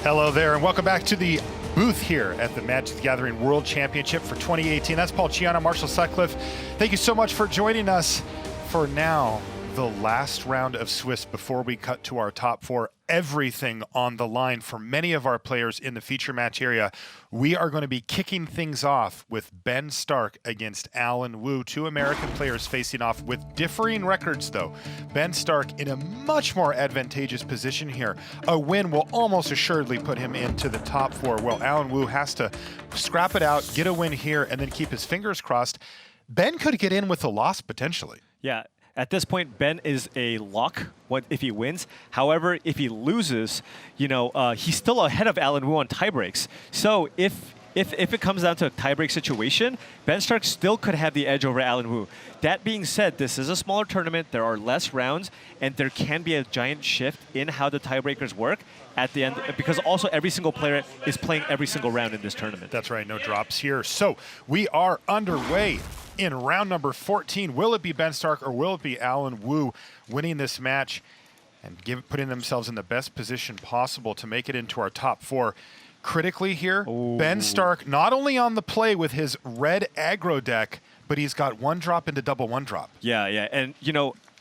Hello there, and welcome back to the booth here at the Magic the Gathering World Championship for 2018. That's Paul Chiana, Marshall Sutcliffe. Thank you so much for joining us for now the last round of Swiss before we cut to our top four. Everything on the line for many of our players in the feature match area. We are going to be kicking things off with Ben Stark against Alan Wu, two American players facing off with differing records though. Ben Stark in a much more advantageous position here. A win will almost assuredly put him into the top four, while Alan Wu has to scrap it out, get a win here, and then keep his fingers crossed. Ben could get in with a loss potentially. Yeah. At this point, Ben is a lock if he wins. However, if he loses, he's still ahead of Alan Wu on tiebreaks. So if it comes down to a tiebreak situation, Ben Stark still could have the edge over Alan Wu. That being said, this is a smaller tournament. There are less rounds, and there can be a giant shift in how the tiebreakers work at the end, because also every single player is playing every single round in this tournament. That's right, no drops here. So we are underway in round number 14. Will it be Ben Stark or will it be Alan Wu winning this match and putting themselves in the best position possible to make it into our top four? Critically here, ooh, Ben Stark not only on the play with his red aggro deck, but he's got one drop into double one drop. Yeah. And,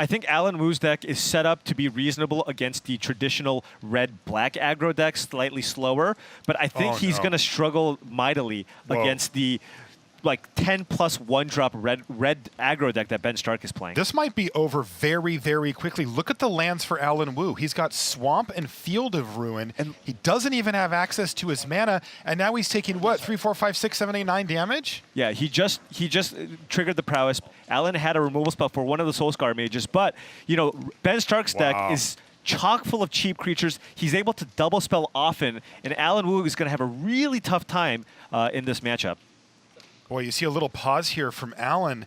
I think Alan Wu's deck is set up to be reasonable against the traditional red-black aggro deck, slightly slower. But I think he's going to struggle mightily against the 10 plus one drop red aggro deck that Ben Stark is playing. This might be over very, very quickly. Look at the lands for Alan Wu. He's got Swamp and Field of Ruin, and he doesn't even have access to his mana, and now he's taking what, 3, 4, 5, 6, 7, 8, 9 damage? Yeah, he just triggered the prowess. Alan had a removal spell for one of the Soulscar mages, but Ben Stark's deck is chock full of cheap creatures. He's able to double spell often, and Alan Wu is going to have a really tough time in this matchup. Boy, you see a little pause here from Alan.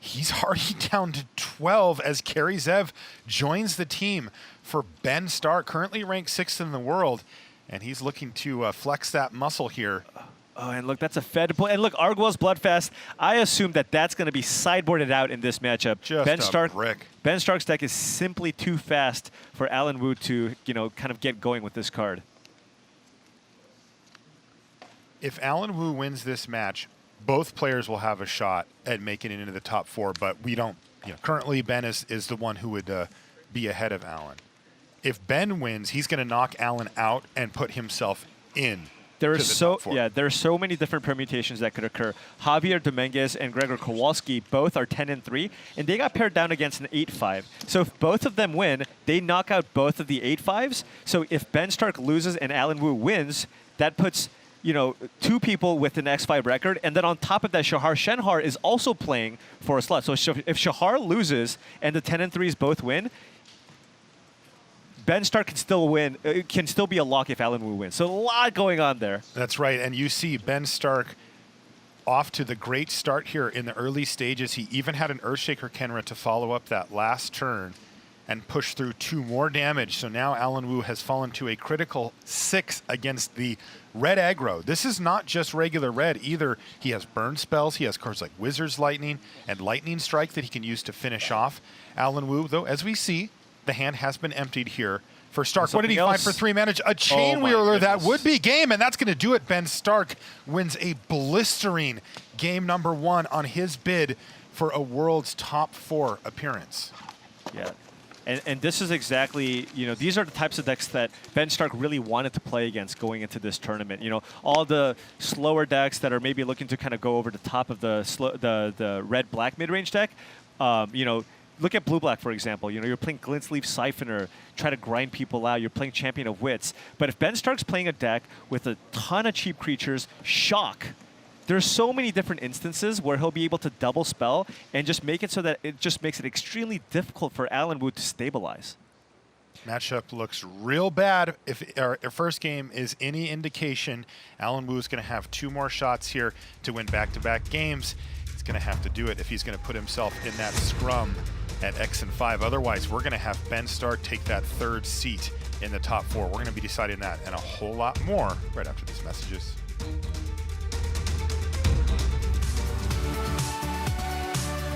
He's already down to 12 as Kerry Zev joins the team for Ben Stark, currently ranked 6th in the world, and he's looking to flex that muscle here. Oh, and look, that's a Fed play. And look, Arguel's Bloodfast, I assume that's going to be sideboarded out in this matchup. Just a brick. Ben Stark's deck is simply too fast for Alan Wu to, kind of get going with this card. If Alan Wu wins this match, both players will have a shot at making it into the top four, but we don't. Currently, Ben is the one who would be ahead of Alan. If Ben wins, he's going to knock Alan out and put himself in. There are so many different permutations that could occur. Javier Dominguez and Gregor Kowalski both are 10-3, and they got paired down against an 8-5. So if both of them win, they knock out both of the 8-5s. So if Ben Stark loses and Alan Wu wins, that puts two people with an X5 record, and then on top of that, Shahar Shenhar is also playing for a slot. So if Shahar loses and the 10-3s both win, Ben Stark can still win. It can still be a lock if Alan Wu wins. So a lot going on there. That's right, and you see Ben Stark off to the great start here in the early stages. He even had an Earthshaker Kenra to follow up that last turn and push through 2 more damage. So now Alan Wu has fallen to a critical 6 against the red aggro. This is not just regular red either. He has burn spells. He has cards like Wizard's Lightning and Lightning Strike that he can use to finish off Alan Wu, though, as we see, the hand has been emptied here for Stark. What did he find for 3 mana? A Chain Wheeler. That would be game, and that's going to do it. Ben Stark wins a blistering game number 1 on his bid for a World's top 4 appearance. Yeah. And this is exactly, these are the types of decks that Ben Stark really wanted to play against going into this tournament. All the slower decks that are maybe looking to kind of go over the top of the red-black mid-range deck. Look at blue-black, for example. You're playing Glintsleeve Siphoner, try to grind people out. You're playing Champion of Wits. But if Ben Stark's playing a deck with a ton of cheap creatures, shock. There's so many different instances where he'll be able to double spell and just make it so that it just makes it extremely difficult for Alan Wu to stabilize. Matchup looks real bad. If our first game is any indication, Alan Wu is going to have 2 more shots here to win back-to-back games. He's going to have to do it if he's going to put himself in that scrum at X and 5. Otherwise, we're going to have Ben Stark take that 3rd seat in the top 4. We're going to be deciding that and a whole lot more right after these messages.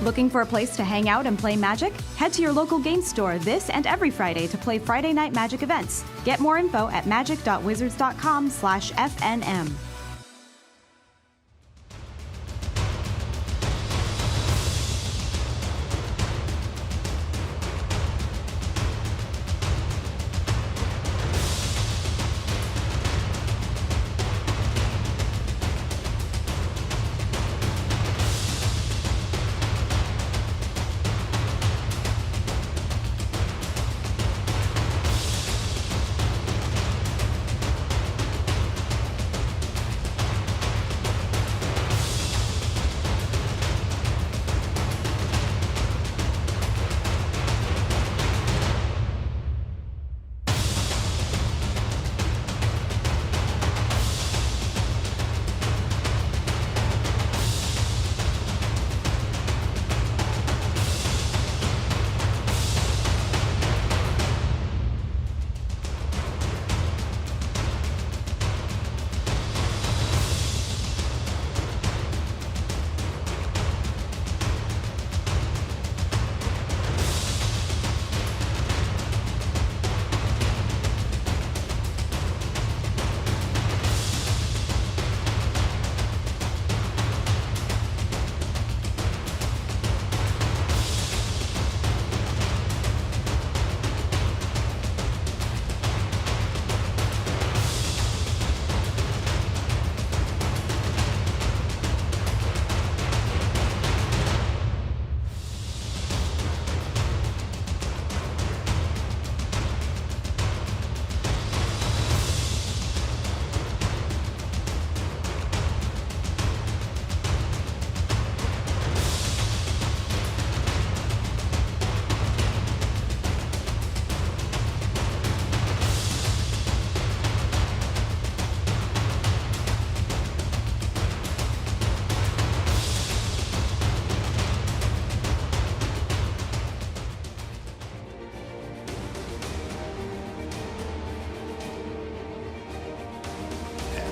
Looking for a place to hang out and play Magic? Head to your local game store this and every Friday to play Friday Night Magic events. Get more info at magic.wizards.com/FNM.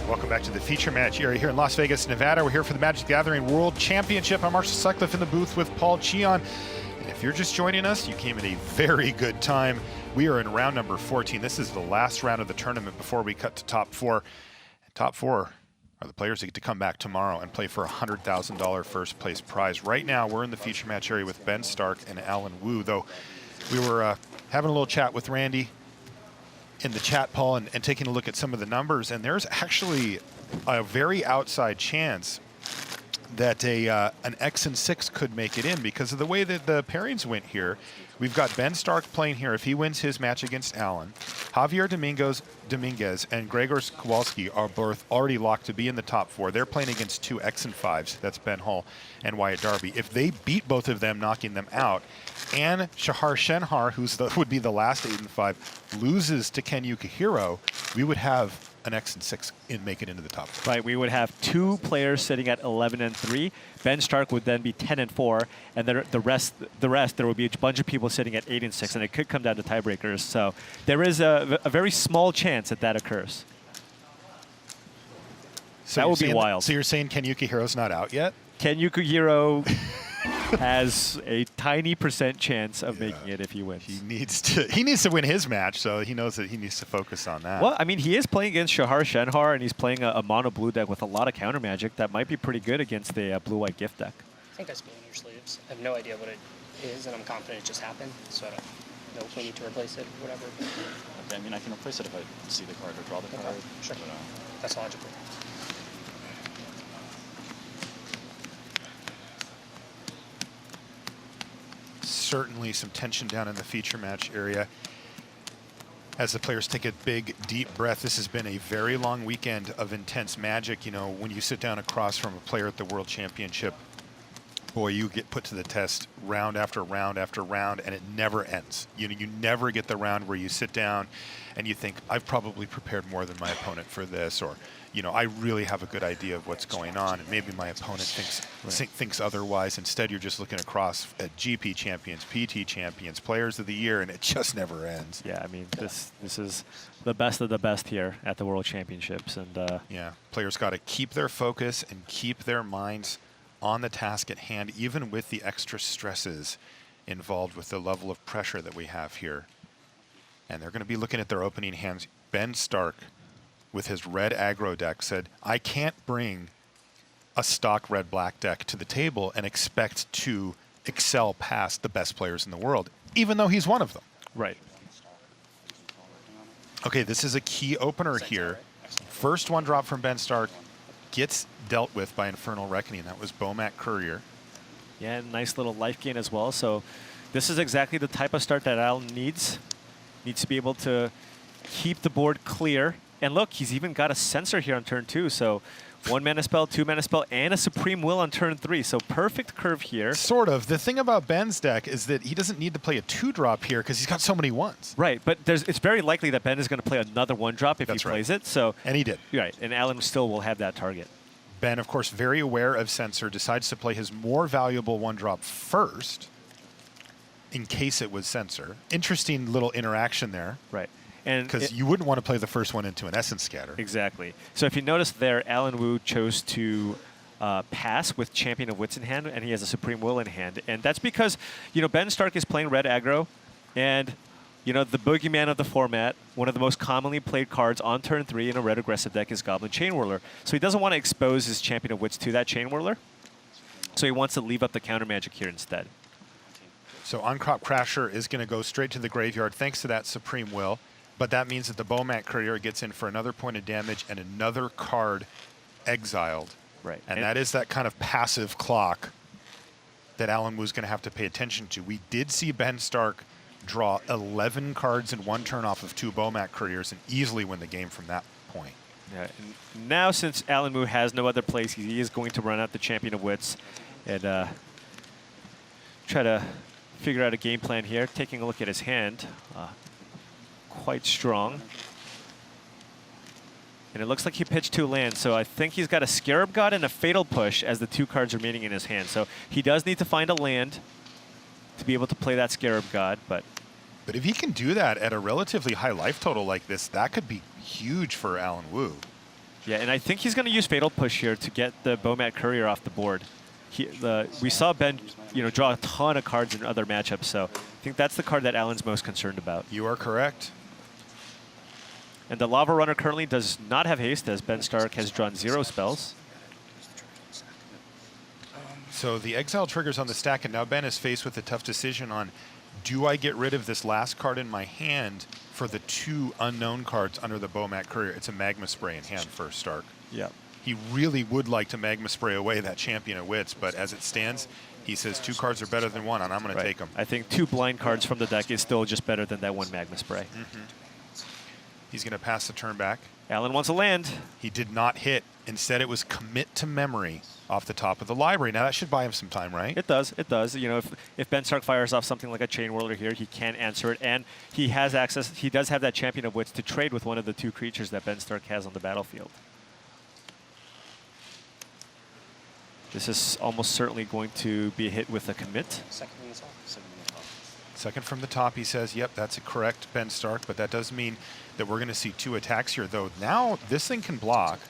Welcome back to the feature match area here in Las Vegas, Nevada. We're here for the Magic the Gathering World Championship. I'm Marshall Sutcliffe in the booth with Paul Cheon. And if you're just joining us, you came at a very good time. We are in round number 14. This is the last round of the tournament before we cut to top four. And top four are the players that get to come back tomorrow and play for a $100,000 first place prize. Right now, we're in the feature match area with Ben Stark and Alan Wu, though we were having a little chat with Randy in the chat, Paul, and taking a look at some of the numbers, and there's actually a very outside chance that an X and 6 could make it in because of the way that the pairings went here. We've got Ben Stark playing here. If he wins his match against Allen, Javier Dominguez and Gregor Kowalski are both already locked to be in the top four. They're playing against two X and 5s. That's Ben Hall and Wyatt Darby. If they beat both of them, knocking them out, and Shahar Shenhar, would be the last 8 and 5, loses to Ken Yukihiro, we would have an X and 6 make it into the top four. Right, we would have two players sitting at 11 and 3. Ben Stark would then be 10 and 4, and then the rest there would be a bunch of people sitting at 8 and 6, and it could come down to tiebreakers. So there is a very small chance that occurs. So that would be wild. So you're saying Ken Yukihiro's not out yet? Ken Yukihiro has a tiny % chance of making it if he wins. He needs to win his match, so he knows that he needs to focus on that. Well, I mean, he is playing against Shahar Shenhar, and he's playing a mono blue deck with a lot of counter magic that might be pretty good against the blue-white gift deck. I think I spin in your sleeves. I have no idea what it is, and I'm confident it just happened, so I don't know if we need to replace it or whatever. Okay, I mean, I can replace it if I see the card or draw the card. Sure. But, that's logical. Certainly some tension down in the feature match area as the players take a big, deep breath. This has been a very long weekend of intense Magic. You know, when you sit down across from a player at the World Championship, boy, you get put to the test round after round after round, and it never ends. You know, you never get the round where you sit down and you think, I've probably prepared more than my opponent for this, or, you know, I really have a good idea of what's going on, and maybe my opponent thinks otherwise. Instead, you're just looking across at GP champions, PT champions, players of the year, and it just never ends. Yeah, I mean, this is the best of the best here at the World Championships, and yeah, players got to keep their focus and keep their minds on the task at hand, even with the extra stresses involved with the level of pressure that we have here. And they're going to be looking at their opening hands. Ben Stark, with his red aggro deck, said, I can't bring a stock red-black deck to the table and expect to excel past the best players in the world, even though he's one of them. Right. Okay, this is a key opener here. First one drop from Ben Stark gets dealt with by Infernal Reckoning. That was Bomat Courier. Yeah, nice little life gain as well. So this is exactly the type of start that Alan needs. Needs to be able to keep the board clear. And look, he's even got a Censor here on turn 2. So 1 mana spell, 2 mana spell, and a Supreme Will on turn 3. So perfect curve here. Sort of. The thing about Ben's deck is that he doesn't need to play a 2-drop here because he's got so many 1s. Right, but it's very likely that Ben is going to play another 1-drop if That's he right. plays it. So And he did. right, and Alan still will have that target. Ben, of course, very aware of Censor, decides to play his more valuable 1-drop first in case it was Censor. Interesting little interaction there. Right. And Because you wouldn't want to play the first one into an Essence Scatter. exactly. So if you notice there, Alan Wu chose to pass with Champion of Wits in hand, and he has a Supreme Will in hand. And that's because, Ben Stark is playing red aggro, and, the boogeyman of the format, one of the most commonly played cards on turn 3 in a red aggressive deck is Goblin Chain Whirler. So he doesn't want to expose his Champion of Wits to that Chain Whirler. So he wants to leave up the counter magic here instead. So Uncrop Crasher is going to go straight to the graveyard thanks to that Supreme Will. But that means that the Bomat Courier gets in for another point of damage and another card exiled. Right. And that is that kind of passive clock that Alan Wu's going to have to pay attention to. We did see Ben Stark draw 11 cards in one turn off of 2 Bomat Couriers and easily win the game from that point. Yeah, and now, since Alan Wu has no other place, he is going to run out the Champion of Wits and try to figure out a game plan here. Taking a look at his hand. Quite strong. And it looks like he pitched 2 lands, so I think he's got a Scarab God and a Fatal Push as the 2 cards remaining in his hand. So he does need to find a land to be able to play that Scarab God, but if he can do that at a relatively high life total like this, that could be huge for Alan Wu. yeah, and I think he's going to use Fatal Push here to get the Bomat Courier off the board. We saw Ben, draw a ton of cards in other matchups, so I think that's the card that Alan's most concerned about. You are correct. And the Lava Runner currently does not have haste, as Ben Stark has drawn 0 spells. So the exile triggers on the stack, and now Ben is faced with a tough decision on, do I get rid of this last card in my hand for the 2 unknown cards under the Bomat Courier? It's a Magma Spray in hand for Stark. Yep. He really would like to Magma Spray away that Champion of Wits, but as it stands, he says 2 cards are better than 1, and I'm going to take them. I think 2 blind cards from the deck is still just better than that 1 Magma Spray. He's going to pass the turn back. Alan wants a land. He did not hit. Instead, it was Commit to Memory off the top of the library. Now, that should buy him some time, right? It does. It does. If Ben Stark fires off something like a Chain Whirler here, he can answer it, and he has access. He does have that Champion of Wits to trade with one of the 2 creatures that Ben Stark has on the battlefield. This is almost certainly going to be a hit with a commit. Second from the top, he says, yep, that's a correct Ben Stark, but that does mean that we're going to see 2 attacks here, though. Now, this thing can block.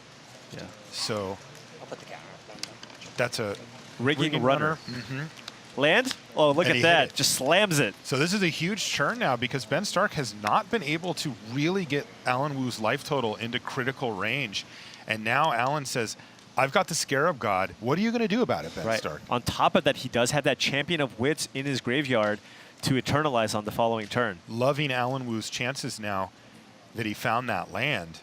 Yeah. So I'll put the counter up on that. that's a Rigging Runner. Mm-hmm. Land? Oh, look And at he that. hit it. Just slams it. So this is a huge turn now because Ben Stark has not been able to really get Alan Wu's life total into critical range. And now Alan says, I've got the Scarab God. What are you going to do about it, Ben Stark? On top of that, he does have that Champion of Wits in his graveyard to eternalize on the following turn. Loving Alan Wu's chances now that he found that land.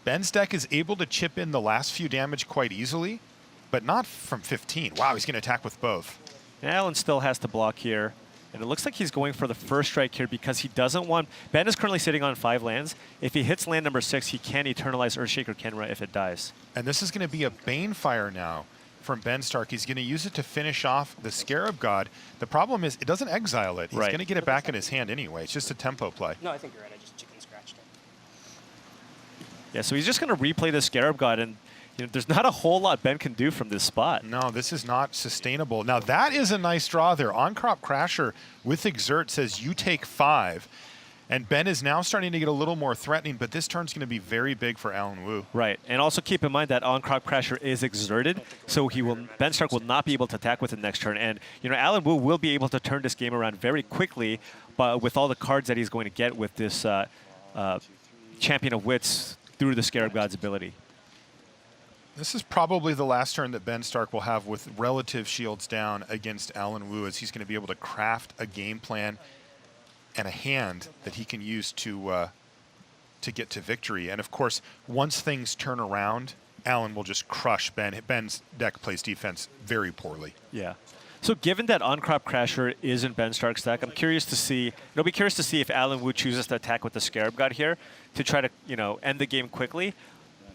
Ben's deck is able to chip in the last few damage quite easily, but not from 15. Wow, he's going to attack with both. And Alan still has to block here. And it looks like he's going for the first strike here because he doesn't want... Ben is currently sitting on 5 lands. If he hits land number 6, he can eternalize Earthshaker Kenra if it dies. And this is going to be a Banefire now from Ben Stark. He's going to use it to finish off the Scarab God. The problem is it doesn't exile it. He's going to get it back in his hand anyway. It's just a tempo play. No, I think you're right. I just chicken scratched it. Yeah, so he's just going to replay the Scarab God, and there's not a whole lot Ben can do from this spot. No, this is not sustainable. Now, that is a nice draw there. On-Crop Crasher with Exert says you take 5. And Ben is now starting to get a little more threatening, but this turn's going to be very big for Alan Wu. Right, and also keep in mind that on-crop pressure is exerted, so Ben Stark will not be able to attack with the next turn. And Alan Wu will be able to turn this game around very quickly, but with all the cards that he's going to get with this Champion of Wits through the Scarab God's ability. This is probably the last turn that Ben Stark will have with relative shields down against Alan Wu, as he's going to be able to craft a game plan and a hand that he can use to get to victory. And of course, once things turn around, Alan will just crush Ben. Ben's deck plays defense very poorly. Yeah. So given that on-crop crasher is in Ben Stark's deck, I'm curious to see. I'll be curious to see if Alan Wu chooses to attack with the Scarab God here to try to end the game quickly.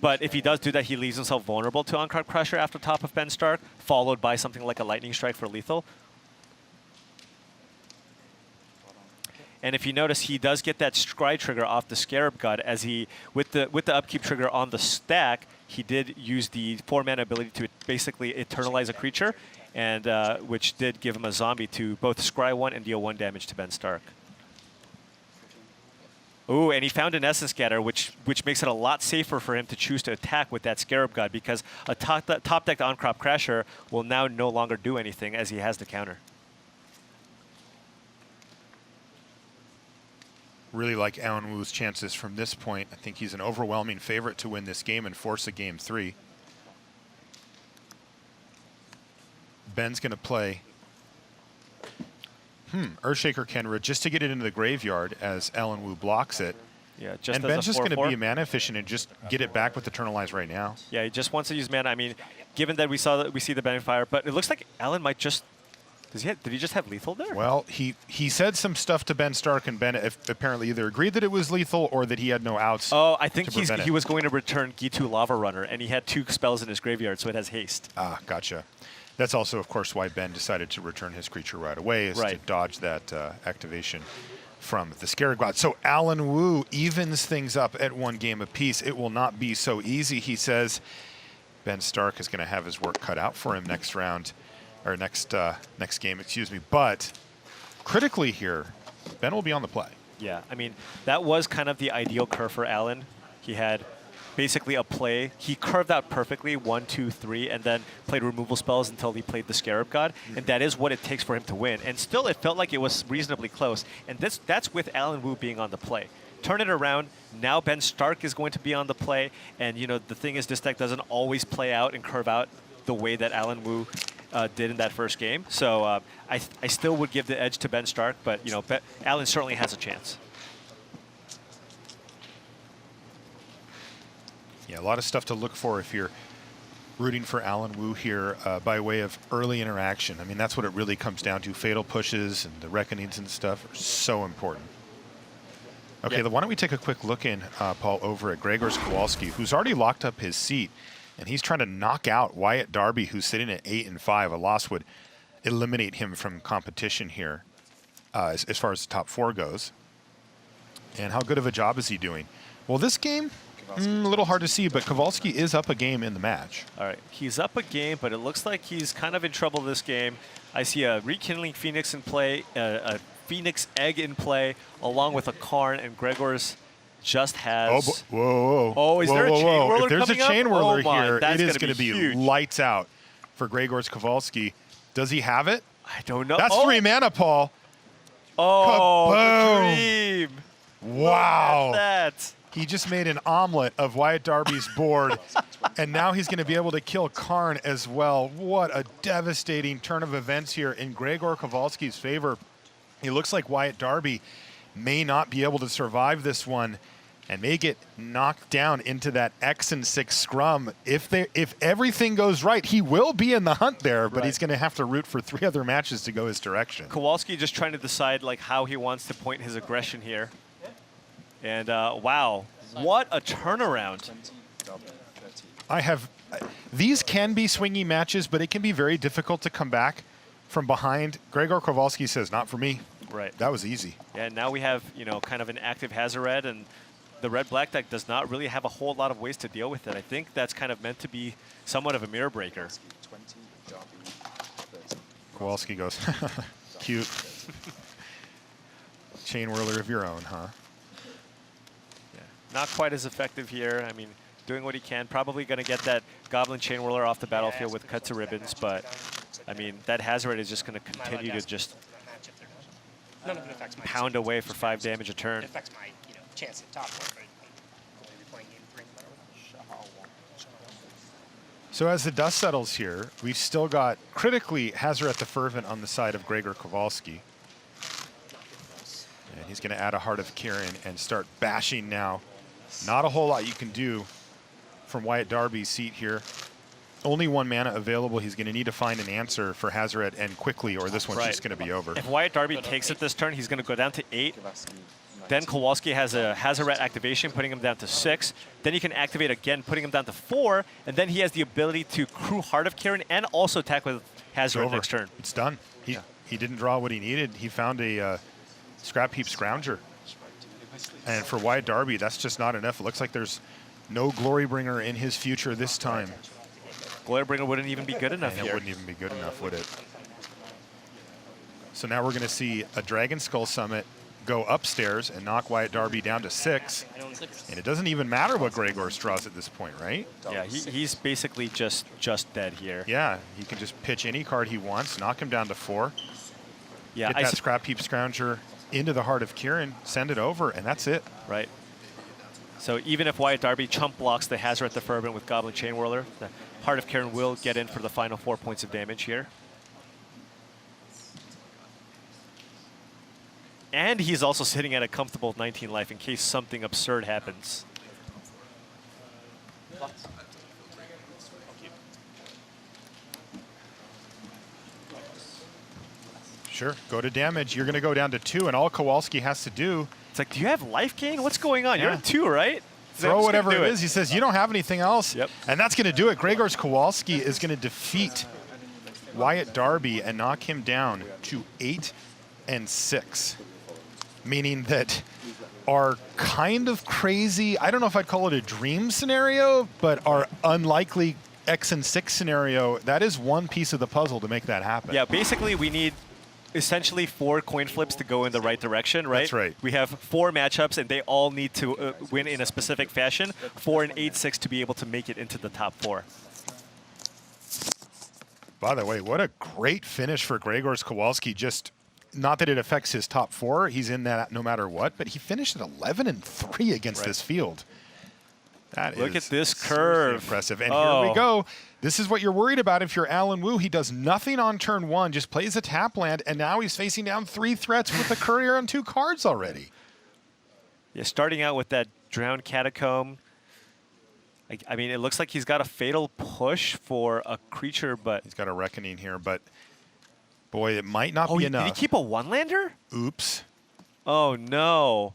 But if he does do that, he leaves himself vulnerable to on-crop crasher after top of Ben Stark, followed by something like a lightning strike for lethal. And if you notice, he does get that scry trigger off the Scarab God, as he, with the upkeep trigger on the stack, he did use the 4-mana ability to basically eternalize a creature, and which did give him a zombie to both scry 1 and deal 1 damage to Ben Stark. Ooh, and he found an Essence Scatter, which makes it a lot safer for him to choose to attack with that Scarab God, because a top-decked on-crop crasher will now no longer do anything, as he has the counter. Really like Alan Wu's chances from this point. I think he's an overwhelming favorite to win this game and force a game 3. Ben's going to play Earthshaker Kenra just to get it into the graveyard as Alan Wu blocks it. Yeah, just and as Ben's a just going to 4/4. be mana efficient and just get it back with Eternalize right now. Yeah, he just wants to use mana. I mean, given that we see the Bending Fire, but it looks like Alan might just. Did he just have lethal there? Well, he said some stuff to Ben Stark, and Ben apparently either agreed that it was lethal or that he had no outs. Oh, I think he he was going to return Gitu Lava Runner, and he had 2 spells in his graveyard, so it has haste. Ah, gotcha. That's also, of course, why Ben decided to return his creature right away, is to dodge that activation from the Scarab God. So Alan Wu evens things up at 1 game apiece. It will not be so easy, he says. Ben Stark is going to have his work cut out for him next round. Or next game, excuse me. But critically here, Ben will be on the play. Yeah, I mean, that was kind of the ideal curve for Alan. He had basically a play. He curved out perfectly, 1, 2, 3, and then played removal spells until he played the Scarab God. And that is what it takes for him to win. And still, it felt like it was reasonably close. And that's with Alan Wu being on the play. Turn it around. Now Ben Stark is going to be on the play. And, the thing is, this deck doesn't always play out and curve out the way that Alan Wu did in that first game. So I still would give the edge to Ben Stark, but Alan certainly has a chance. Yeah, a lot of stuff to look for if you're rooting for Alan Wu here by way of early interaction. I mean, that's what it really comes down to. Fatal pushes and the reckonings and stuff are so important. Okay, why don't we take a quick look in, Paul, over at Gregor's Kowalski, who's already locked up his seat. And he's trying to knock out Wyatt Darby, who's sitting at 8 and 5. A loss would eliminate him from competition here as far as the top 4 goes. And how good of a job is he doing? Well, this game, a little hard to see, but Kowalski is up a game in the match. All right, he's up a game, but it looks like he's kind of in trouble this game. I see a Rekindling Phoenix in play, a Phoenix Egg in play, along with a Karn, and Gregor's just has. Whoa. Is there a chain whirler If there's a coming chain up? whirler Oh my, here, that's it is gonna going to be huge. lights out for Gregor's Kowalski. Does he have it? I don't know. That's 3 mana, Paul. Oh, Kaboom. the dream. Wow. Look at that. He just made an omelet of Wyatt Darby's board, and now he's going to be able to kill Karn as well. What a devastating turn of events here in Gregor Kowalski's favor. It looks like Wyatt Darby may not be able to survive this one and may get knocked down into that X and 6 scrum. If everything goes right, he will be in the hunt there, but he's going to have to root for 3 other matches to go his direction. Kowalski just trying to decide how he wants to point his aggression here. And wow, what a turnaround. These can be swingy matches, but it can be very difficult to come back from behind. Gregor Kowalski says, not for me. Right. That was easy. Yeah, now we have, kind of an active Hazaret, and the red-black deck does not really have a whole lot of ways to deal with it. I think that's kind of meant to be somewhat of a mirror breaker. Kowalski goes, cute. Chain whirler of your own, huh? Not quite as effective here. I mean, doing what he can. Probably going to get that Goblin Chain Whirler off the battlefield with cut to ribbons, but I mean, that Hazard is just going to continue to just pound away for 5 damage a turn. It affects my chance at top 4, but I'm going to be playing game 3 no matter what. So as the dust settles here, we've still got critically Hazaret the Fervent on the side of Gregor Kowalski. And he's going to add a Heart of Kirin and start bashing now. Not a whole lot you can do from Wyatt Darby's seat here. Only 1 mana available. He's going to need to find an answer for Hazaret and quickly, or this one's just going to be over. If Wyatt Darby takes it this turn, he's going to go down to 8. Then Kowalski has a Hazaret activation, putting him down to 6. Then you can activate again, putting him down to 4. And then he has the ability to crew Heart of Kirin and also attack with Hazaret next turn. It's done. He didn't draw what he needed. He found a Scrap Heap Scrounger. And for Wyatt Darby, that's just not enough. It looks like there's no Glorybringer in his future this time. Glorybringer wouldn't even be good enough And here. it wouldn't even be good enough, would it? So now we're going to see a Dragon Skull Summit go upstairs and knock Wyatt Darby down to 6. And it doesn't even matter what Gregor's draws at this point, right? Yeah, he's basically just dead here. Yeah, he can just pitch any card he wants, knock him down to 4. Yeah, Get that Scrap Heap Scrounger into the Heart of Kirin, send it over, and that's it. Right. So even if Wyatt Darby chump blocks the Hazaret the Fervent with Goblin Chain Whirler, the Heart of Kirin will get in for the final 4 points of damage here. And he's also sitting at a comfortable 19 life in case something absurd happens. Sure, go to damage. You're going to go down to 2, and all Kowalski has to do... It's like, do you have life gain? What's going on? Yeah. You're at 2, right? Throw whatever it is. He says, you don't have anything else. Yep. And that's going to do it. Gregor's Kowalski is going to defeat Wyatt Darby and knock him down to 8 and 6. Meaning that our kind of crazy, I don't know if I'd call it a dream scenario, but our unlikely X and 6 scenario, that is one piece of the puzzle to make that happen. Yeah, basically we need essentially 4 coin flips to go in the right direction, right? That's right. We have 4 matchups, and they all need to win in a specific fashion. 4 and 8-6 to be able to make it into the top 4. By the way, what a great finish for Gregor's Kowalski. Just not that it affects his top 4. He's in that no matter what, but he finished at 11 and 3 against this field. Look at this curve. Impressive. And here we go. This is what you're worried about if you're Alan Wu. He does nothing on turn 1, just plays a tap land, and now he's facing down 3 threats with the Courier on 2 cards already. Yeah, starting out with that Drowned Catacomb. I mean, it looks like he's got a Fatal Push for a creature, but... He's got a Reckoning here, but boy, it might not be enough. Did he keep a 1-lander? Oops. Oh, no.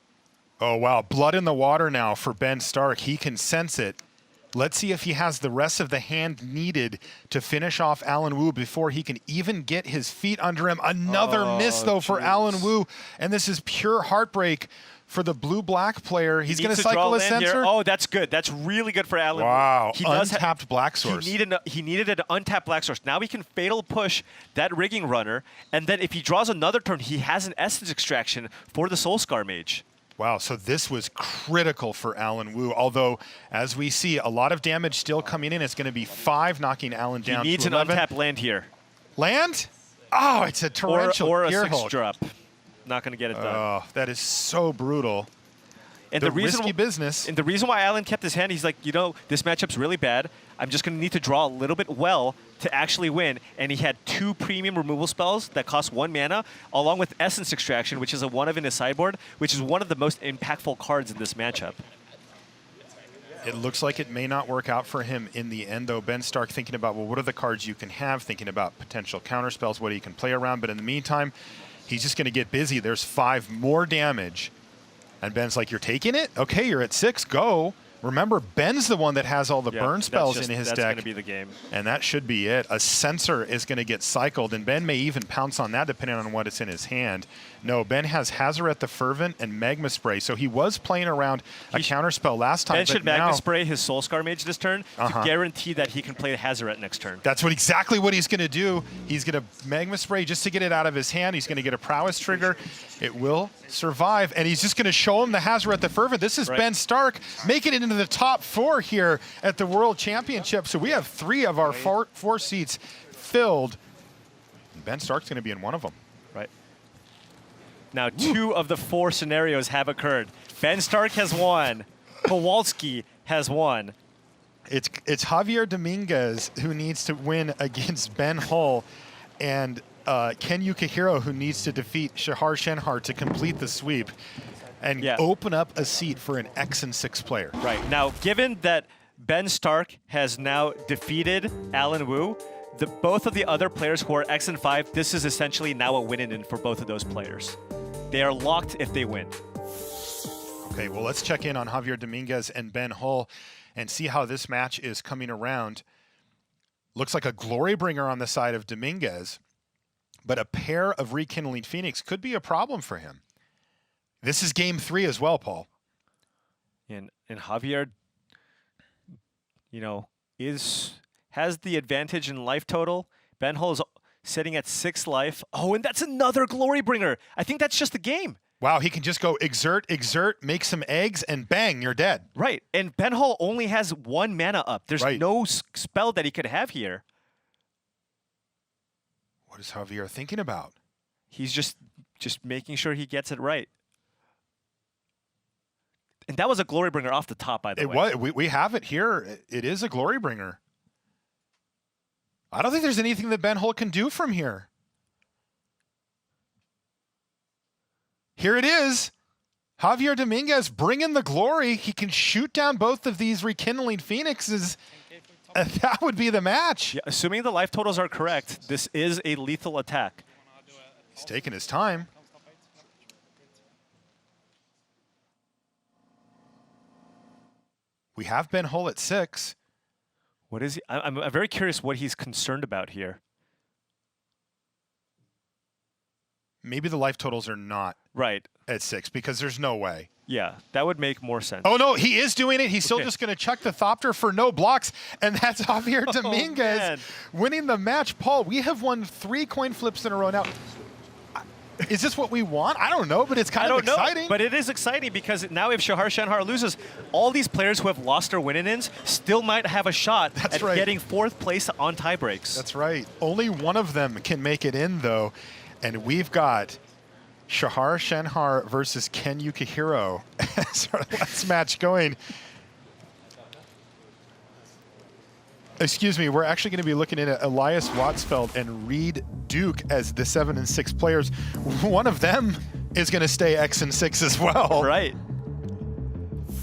Oh, wow. Blood in the water now for Ben Stark. He can sense it. Let's see if he has the rest of the hand needed to finish off Alan Wu before he can even get his feet under him. Another miss, though, for Alan Wu. And this is pure heartbreak for the blue-black player. He's going to cycle a Censor. Here. Oh, that's good. That's really good for Alan Wu. Wow. He does untapped Black Source. He needed an untapped Black Source. Now he can Fatal Push that Rigging Runner. And then if he draws another turn, he has an Essence Extraction for the Soulscar Mage. Wow, so this was critical for Alan Wu, although, as we see, a lot of damage still coming in. It's going to be 5 knocking Alan down He needs to 11. an untapped land here. Land? Oh, it's a torrential or a Gearhulk. 6-drop. Not going to get it done. Oh, that is so brutal. And the reason risky business. And the reason why Alan kept his hand, he's like, you know, this matchup's really bad. I'm just going to need to draw a little bit well to actually win. And he had 2 premium removal spells that cost 1 mana, along with Essence Extraction, which is a 1-of in his sideboard, which is one of the most impactful cards in this matchup. It looks like it may not work out for him in the end, though. Ben Stark thinking about, well, what are the cards you can have, thinking about potential counterspells, what he can play around. But in the meantime, he's just going to get busy. There's 5 more damage. And Ben's like, you're taking it? Okay, you're at 6, go. Remember, Ben's the one that has all the Yeah, burn spells in his that's deck. going to be the game. And that should be it. A Censor is going to get cycled, and Ben may even pounce on that depending on what is in his hand. No, Ben has Hazoret the Fervent and Magma Spray, so he was playing around a counterspell last time. Ben but should now, Magma Spray his Soulscar Mage this turn to guarantee that he can play the Hazoret next turn. That's exactly what he's going to do. He's going to Magma Spray just to get it out of his hand. He's going to get a Prowess trigger. It will survive, and he's just going to show him the Hazoret the Fervent. This is Ben Stark making it into the top 4 here at the World Championship. So we have 3 of our four seats filled. And Ben Stark's going to be in one of them. Right. Now, 2 of the 4 scenarios have occurred. Ben Stark has won. Kowalski has won. It's Javier Dominguez who needs to win against Ben Hull, and Ken Yukihiro who needs to defeat Shahar Shenhar to complete the sweep and open up a seat for an X and 6 player. Right. Now, given that Ben Stark has now defeated Alan Wu, both of the other players who are X and 5, this is essentially now a win-in for both of those players. They are locked if they win. Okay, well, let's check in on Javier Dominguez and Ben Hull and see how this match is coming around. Looks like a Glorybringer on the side of Dominguez, but a pair of Rekindling Phoenix could be a problem for him. This is game 3 as well, Paul. And Javier, you know, has the advantage in life total. Ben Hull is sitting at 6 life. Oh, and that's another Glorybringer. I think that's just the game. Wow, he can just go exert, make some eggs, and bang, you're dead. Right, and Ben Hull only has 1 mana up. There's no spell that he could have here. What is Javier thinking about? He's just making sure he gets it right. And that was a Glorybringer off the top, by the way. We have it here. It is a Glorybringer. I don't think there's anything that Ben Hull can do from here. Here it is. Javier Dominguez bringing the glory. He can shoot down both of these Rekindling Phoenixes. That would be the match. Yeah, assuming the life totals are correct, this is a lethal attack. He's taking his time. We have Ben Hull at 6. What is he? I'm very curious what he's concerned about here. Maybe the life totals are not at 6 because there's no way. Yeah, that would make more sense. Oh, no, he is doing it. He's still just going to chuck the Thopter for no blocks, and that's Javier Dominguez winning the match. Paul, we have won 3 coin flips in a row now. Is this what we want? I don't know, but it's kind of exciting. But it is exciting because now if Shahar Shenhar loses, all these players who have lost their win-ins still might have a shot at getting 4th place on tiebreaks. That's right. Only one of them can make it in, though. And we've got Shahar Shenhar versus Ken Yukihiro as our last match going. Excuse me, we're actually going to be looking at Elias Watsfeld and Reed Duke as the 7 and 6 players. One of them is going to stay X and 6 as well. Right.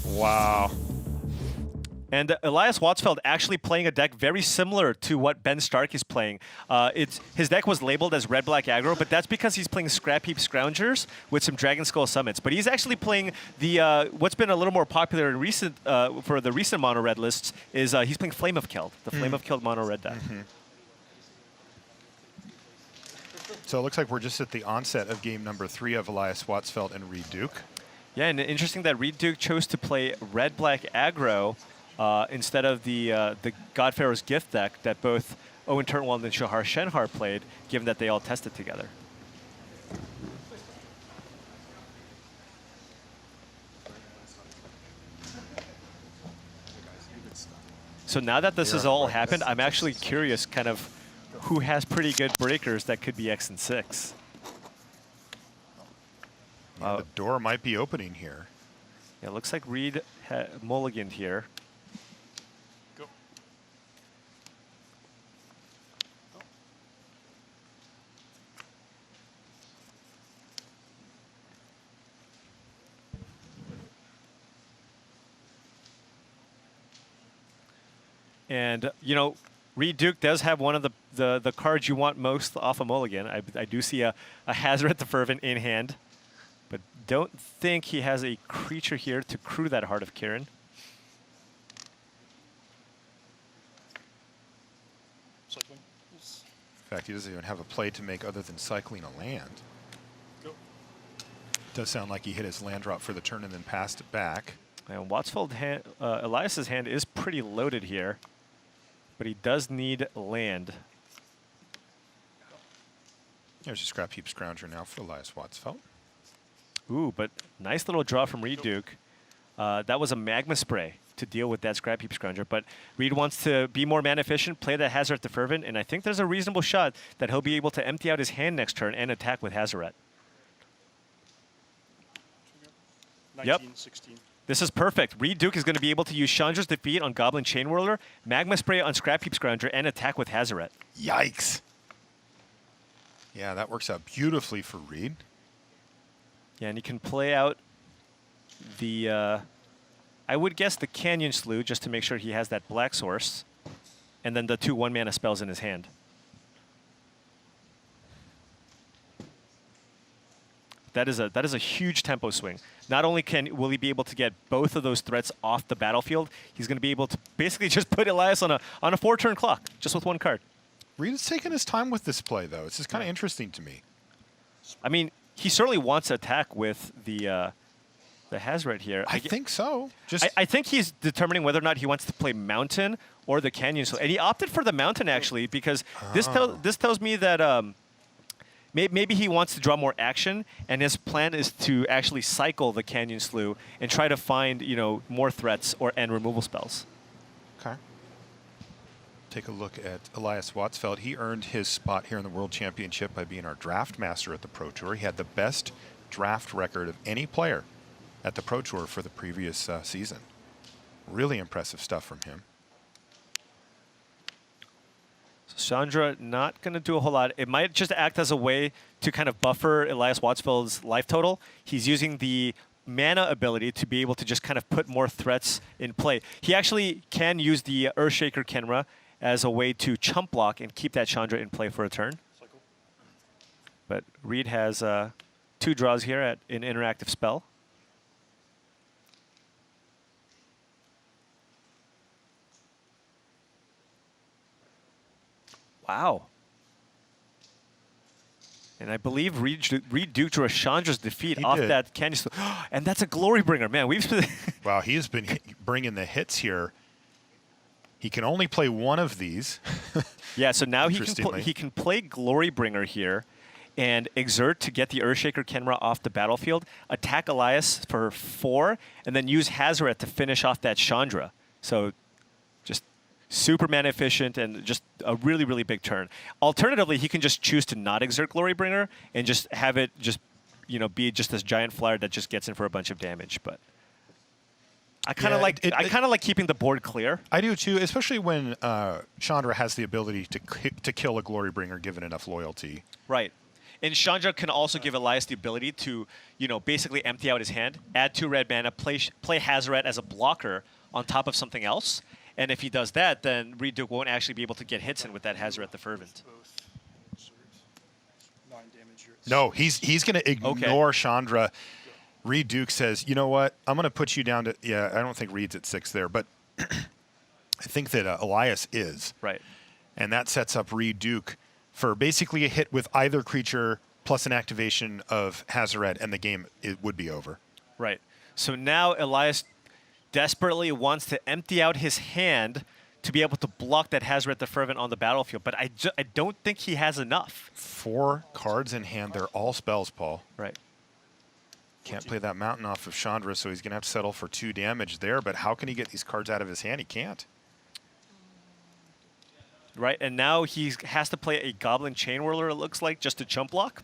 Wow. And Elias Watsfeld actually playing a deck very similar to what Ben Stark is playing. His deck was labeled as red-black aggro, but that's because he's playing Scrap Heap Scroungers with some Dragon Skull Summits. But he's actually playing the what's been a little more popular in recent for the recent mono red lists is he's playing Flame of Keld, the Flame of Keld mono red deck. So it looks like we're just at the onset of game number 3 of Elias Watsfeld and Reed Duke. Yeah, and interesting that Reed Duke chose to play red-black aggro instead of the Godpharaoh's Gift deck that both Owen Turnwald and Shahar Shenhar played, given that they all tested together. So now that this has all happened, I'm actually curious kind of who has pretty good breakers that could be X and 6. The door might be opening here. Yeah, it looks like Reed mulliganed here. And, you know, Reed Duke does have one of the cards you want most off a mulligan. I do see a Hazoret the Fervent in hand, but don't think he has a creature here to crew that Heart of Kirin. In fact, he doesn't even have a play to make other than cycling a land. Does sound like he hit his land drop for the turn and then passed it back. And Elias's hand is pretty loaded here, but he does need land. There's a scrap heap scrounger now for Elias Watsfeld. Ooh, but nice little draw from Reed Duke. That was a magma spray to deal with that scrap heap scrounger, but Reed wants to be more mana efficient, play that Hazoret the Fervent, and I think there's a reasonable shot that he'll be able to empty out his hand next turn and attack with Hazoret. 19, Yep. 16. This is perfect. Reed Duke is going to be able to use Chandra's Defeat on Goblin Chain Whirler, Magma Spray on Scrap Heap Scrounger, and attack with Hazoret. Yikes. Yeah, that works out beautifully for Reed. Yeah, and he can play out the, I would guess the Canyon Slough just to make sure he has that black source, and then the 2 1-mana spells in his hand. That is a huge tempo swing. Not only will he be able to get both of those threats off the battlefield, he's going to be able to basically just put Elias on a 4-turn clock just with 1 card. Reed is taking his time with this play, though. This is kind of interesting to me. I mean, he certainly wants to attack with the Hazoret here. I think so. I think he's determining whether or not he wants to play Mountain or the Canyon Slough. And he opted for the Mountain, actually, because this tells me that maybe he wants to draw more action, and his plan is to actually cycle the Canyon Slough and try to find, more threats and removal spells. Okay. Take a look at Elias Watsfeld. He earned his spot here in the World Championship by being our draft master at the Pro Tour. He had the best draft record of any player at the Pro Tour for the previous season. Really impressive stuff from him. Chandra not going to do a whole lot. It might just act as a way to kind of buffer Elias Watsfeld's life total. He's using the mana ability to be able to just kind of put more threats in play. He actually can use the Earthshaker Kenra as a way to chump block and keep that Chandra in play for a turn. Cycle. But Reed has 2 draws here at an interactive spell. Wow. And I believe Reed Duke drew a Chandra's Defeat off did. that Canyon Slough. And that's a Glory Bringer, man. Wow, he has been bringing the hits here. He can only play one of these. Yeah, so now Interestingly. he can play Glory Bringer here and exert to get the Earthshaker Kenra off the battlefield, attack Elias for 4, and then use Hazoret to finish off that Chandra. So just super mana efficient and just a really, really big turn. Alternatively, he can just choose to not exert Glory Bringer and just have it just, be just this giant flyer that just gets in for a bunch of damage. But I kind of like keeping the board clear. I do too, especially when Chandra has the ability to kill a Glory Bringer given enough loyalty. Right. And Chandra can also give Elias the ability to, basically empty out his hand, add 2 red mana, play Hazoret as a blocker on top of something else. And if he does that, then Reed Duke won't actually be able to get hits in with that Hazoret the Fervent. Both. 9 damage. You're at No, he's going to ignore Chandra. Reed Duke says, you know what? I'm going to put you down to, yeah, I don't think Reed's at 6 there, but I think that Elias is. Right. And that sets up Reed Duke for basically a hit with either creature plus an activation of Hazoret, and the game would be over. Right. So now Elias desperately wants to empty out his hand to be able to block that Hazoret the Fervent on the battlefield, but I don't think he has enough. 4 cards in hand. They're all spells, Paul. Right. Can't play that mountain off of Chandra, so he's going to have to settle for 2 damage there. But how can he get these cards out of his hand? He can't. Right, and now he has to play a Goblin Chain Whirler, it looks like, just to chump block.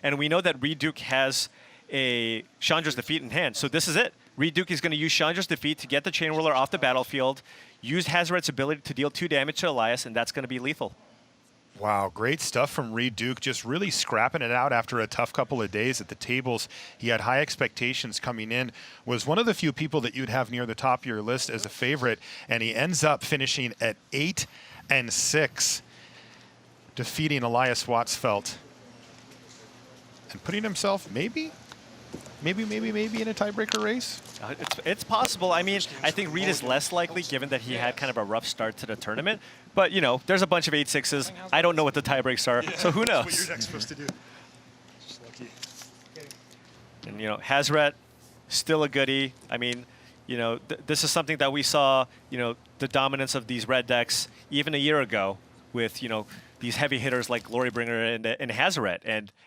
And we know that Reed Duke has a Chandra's Defeat in hand, so this is it. Reed Duke is going to use Chandra's Defeat to get the Chain Whirler off the battlefield, use Hazoret's ability to deal 2 damage to Elias, and that's going to be lethal. Wow, great stuff from Reed Duke, just really scrapping it out after a tough couple of days at the tables. He had high expectations coming in, was one of the few people that you'd have near the top of your list as a favorite, and he ends up finishing at 8-6, defeating Elias Watsfeld and putting himself maybe maybe in a tiebreaker race? It's possible. I mean, I think Reed is less likely given that he had kind of a rough start to the tournament. But, you know, there's a bunch of 8-6s. I don't know what the tiebreaks are, so who knows? That's what your deck's supposed to do. Just lucky. And, you know, Hazret, still a goodie. I mean, you know, this is something that we saw, you know, the dominance of these red decks even a year ago with, you know, these heavy hitters like Glorybringer and Hazaret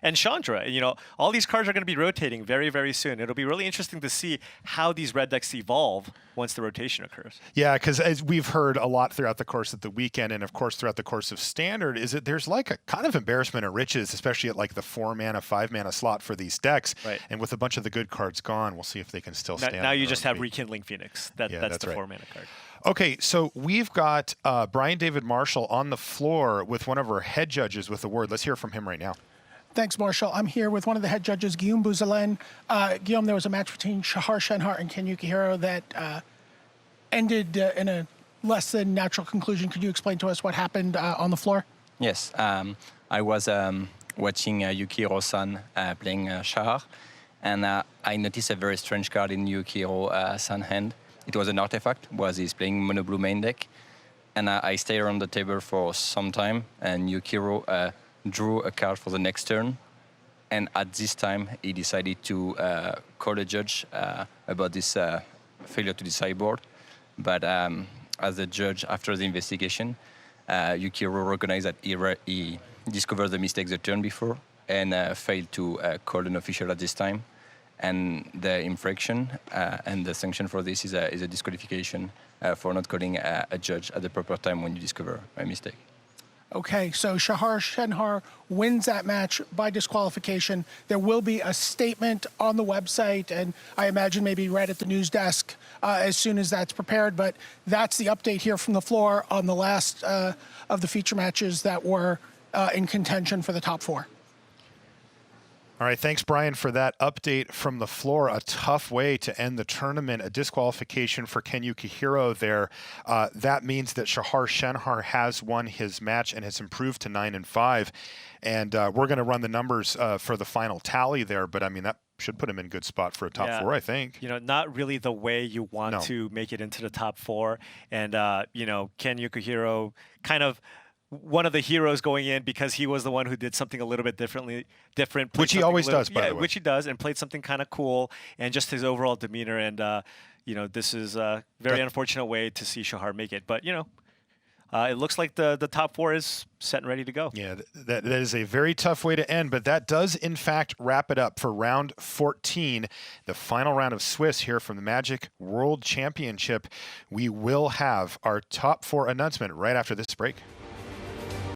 and Chandra. You know, all these cards are going to be rotating very, very soon. It'll be really interesting to see how these red decks evolve once the rotation occurs. Yeah, because as we've heard a lot throughout the course of the weekend, and of course throughout the course of Standard, is that there's like a kind of embarrassment of riches, especially at like the 4-mana, 5-mana slot for these decks. Right. And with a bunch of the good cards gone, we'll see if they can still stand. Now you on just their have own feet. Rekindling Phoenix. That's the right. 4-mana card. Okay, so we've got Brian David Marshall on the floor with one of our head judges with a word. Let's hear from him right now. Thanks, Marshall. I'm here with one of the head judges, Guillaume Bouzelen. Guillaume, there was a match between Shahar Shenhar and Ken Yukihiro that ended in a less than natural conclusion. Could you explain to us what happened on the floor? Yes, I was watching Yukihiro-san playing Shahar, and I noticed a very strange card in Yukihiro-san's hand. It was an artifact, he's playing mono blue main deck. And I stayed around the table for some time, and Yukihiro drew a card for the next turn. And at this time, he decided to call a judge about this failure to the sideboard. But as a judge, after the investigation, Yukihiro recognized that he discovered the mistake the turn before and failed to call an official at this time. And the infraction and the sanction for this is a disqualification for not calling a judge at the proper time when you discover a mistake. Okay, so Shahar Shenhar wins that match by disqualification. There will be a statement on the website, and I imagine maybe right at the news desk as soon as that's prepared. But that's the update here from the floor on the last of the feature matches that were in contention for the top 4. All right, thanks, Brian, for that update from the floor. A tough way to end the tournament, a disqualification for Ken Yukihiro there. That means that Shahar Shenhar has won his match and has improved to 9-5. And we're going to run the numbers for the final tally there, but I mean, that should put him in good spot for a top 4, I think. You know, not really the way you want to make it into the top 4. And, you know, Ken Yukihiro kind of one of the heroes going in because he was the one who did something a little bit different. Which he always does, by the way. Which he does, and played something kind of cool, and just his overall demeanor. And, you know, this is a very unfortunate way to see Shahar make it. But, you know, it looks like the top 4 is set and ready to go. Yeah, that is a very tough way to end, but that does, in fact, wrap it up for round 14, the final round of Swiss here from the Magic World Championship. We will have our top 4 announcement right after this break.